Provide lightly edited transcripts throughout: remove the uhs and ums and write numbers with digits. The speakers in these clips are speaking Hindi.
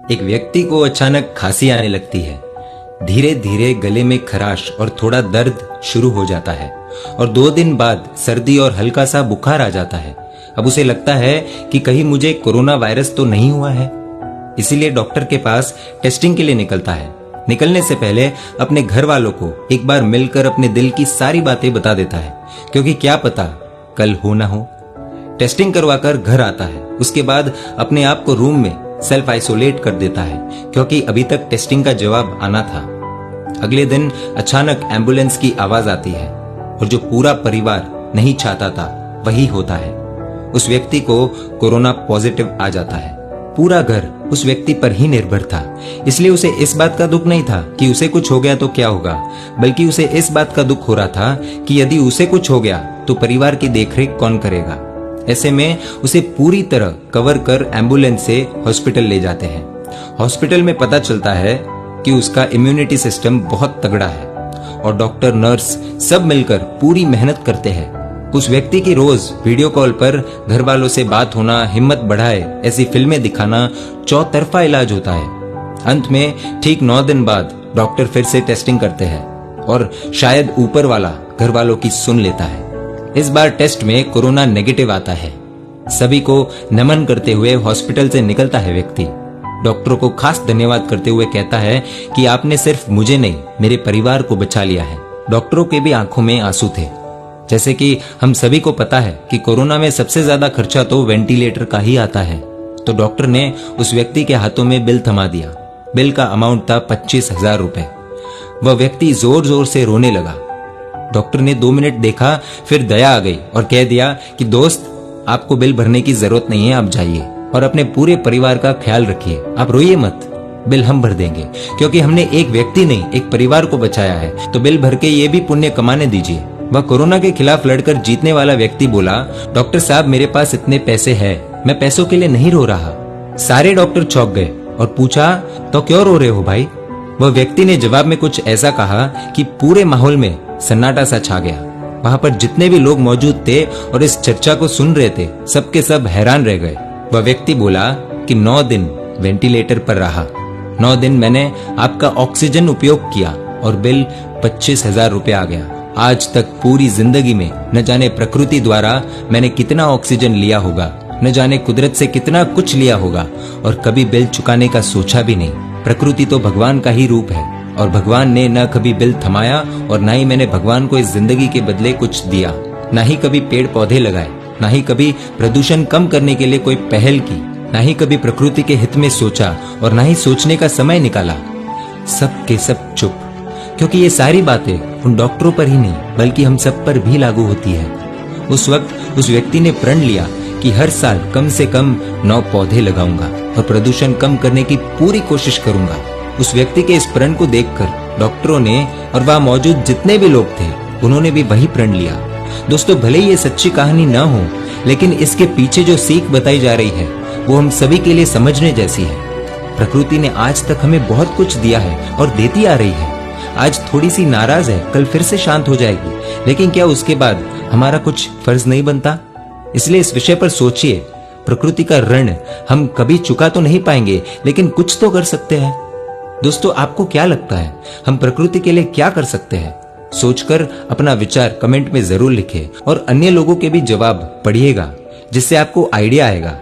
एक व्यक्ति को अचानक खांसी आने लगती है। धीरे धीरे गले में खराश और थोड़ा दर्द शुरू हो जाता है और 2 दिन बाद सर्दी और हल्का सा बुखार आ जाता है। अब उसे लगता है कि कहीं मुझे कोरोना वायरस तो नहीं हुआ है, इसीलिए डॉक्टर के पास टेस्टिंग के लिए निकलता है। निकलने से पहले अपने घर वालों को एक बार मिलकर अपने दिल की सारी बातें बता देता है, क्योंकि क्या पता कल हो ना हो। टेस्टिंग करवाकर घर आता है। उसके बाद अपने आप को रूम में सेल्फ आइसोलेट कर देता है, क्योंकि अभी तक टेस्टिंग का जवाब आना था। अगले दिन अचानक एम्बुलेंस की आवाज आती है और जो पूरा परिवार नहीं चाहता था वही होता है। उस व्यक्ति को कोरोना पॉजिटिव आ जाता है। पूरा घर उस व्यक्ति पर ही निर्भर था, इसलिए उसे इस बात का दुख नहीं था कि उसे कुछ हो गया तो क्या होगा, बल्कि उसे इस बात का दुख हो रहा था कि यदि उसे कुछ हो गया तो परिवार की देखरेख कौन करेगा। ऐसे में उसे पूरी तरह कवर कर एम्बुलेंस से हॉस्पिटल ले जाते हैं। हॉस्पिटल में पता चलता है कि उसका इम्यूनिटी सिस्टम बहुत तगड़ा है और डॉक्टर नर्स सब मिलकर पूरी मेहनत करते हैं। उस व्यक्ति की रोज वीडियो कॉल पर घर वालों से बात होना, हिम्मत बढ़ाए ऐसी फिल्में दिखाना, चौतरफा इलाज होता है। अंत में ठीक 9 दिन बाद डॉक्टर फिर से टेस्टिंग करते हैं और शायद ऊपर वाला घर वालों की सुन लेता है। इस बार टेस्ट में कोरोना नेगेटिव आता है। सभी को नमन करते हुए हॉस्पिटल से निकलता है व्यक्ति। डॉक्टरों को खास धन्यवाद करते हुए कहता है कि आपने सिर्फ मुझे नहीं, मेरे परिवार को बचा लिया है। डॉक्टरों के भी आंखों में आंसू थे। जैसे कि हम सभी को पता है कि कोरोना में सबसे ज्यादा खर्चा तो वेंटिलेटर का ही आता है, तो डॉक्टर ने उस व्यक्ति के हाथों में बिल थमा दिया। बिल का अमाउंट था 25,000 रुपए। वह व्यक्ति जोर जोर से रोने लगा। डॉक्टर ने 2 मिनट देखा, फिर दया आ गई और कह दिया कि दोस्त, आपको बिल भरने की जरूरत नहीं है, आप जाइए और अपने पूरे परिवार का ख्याल रखिए। आप रोइए मत, बिल हम भर देंगे, क्योंकि हमने एक व्यक्ति नहीं एक परिवार को बचाया है, तो बिल भर के ये भी पुण्य कमाने दीजिए। वह कोरोना के खिलाफ लड़कर जीतने वाला व्यक्ति बोला, डॉक्टर साहब मेरे पास इतने पैसे हैं, मैं पैसों के लिए नहीं रो रहा। सारे डॉक्टर चौंक गए और पूछा, तो क्यों रो रहे हो भाई? वह व्यक्ति ने जवाब में कुछ ऐसा कहा कि पूरे माहौल में सन्नाटा सा छा गया। वहां पर जितने भी लोग मौजूद थे और इस चर्चा को सुन रहे थे, सबके सब हैरान रह गए। वह व्यक्ति बोला कि 9 दिन वेंटिलेटर पर रहा, 9 दिन मैंने आपका ऑक्सीजन उपयोग किया और बिल 25,000 रुपए आ गया। आज तक पूरी जिंदगी में न जाने प्रकृति द्वारा मैंने कितना ऑक्सीजन लिया होगा, न जाने कुदरत से कितना कुछ लिया होगा, और कभी बिल चुकाने का सोचा भी नहीं। प्रकृति तो भगवान का ही रूप है और भगवान ने न कभी बिल थमाया और न ही मैंने भगवान को इस जिंदगी के बदले कुछ दिया। न ही कभी पेड़ पौधे लगाए, न ही कभी प्रदूषण कम करने के लिए कोई पहल की, न ही कभी प्रकृति के हित में सोचा और न ही सोचने का समय निकाला। सब के सब चुप, क्योंकि ये सारी बातें उन डॉक्टरों पर ही नहीं बल्कि हम सब पर भी लागू होती है। उस वक्त उस व्यक्ति ने प्रण लिया कि हर साल कम से कम 9 पौधे लगाऊंगा और प्रदूषण कम करने की पूरी कोशिश करूंगा। उस व्यक्ति के इस प्रण को देखकर डॉक्टरों ने और वहां मौजूद जितने भी लोग थे, उन्होंने भी वही प्रण लिया। दोस्तों, भले ही ये सच्ची कहानी न हो, लेकिन इसके पीछे जो सीख बताई जा रही है वो हम सभी के लिए समझने जैसी है। प्रकृति ने आज तक हमें बहुत कुछ दिया है और देती आ रही है। आज थोड़ी सी नाराज है, कल फिर से शांत हो जाएगी, लेकिन क्या उसके बाद हमारा कुछ फर्ज नहीं बनता? इसलिए इस विषय पर सोचिए। प्रकृति का ऋण हम कभी चुका तो नहीं पाएंगे, लेकिन कुछ तो कर सकते हैं। दोस्तों, आपको क्या लगता है हम प्रकृति के लिए क्या कर सकते हैं? सोचकर अपना विचार कमेंट में जरूर लिखें और अन्य लोगों के भी जवाब पढ़िएगा, जिससे आपको आइडिया आएगा।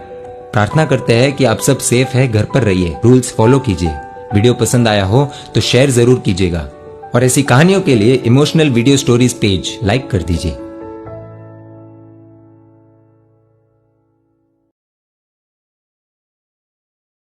प्रार्थना करते हैं कि आप सब सेफ है, घर पर रहिए, रूल्स फॉलो कीजिए। वीडियो पसंद आया हो तो शेयर जरूर कीजिएगा और ऐसी कहानियों के लिए emotional video stories page like कर दीजिए।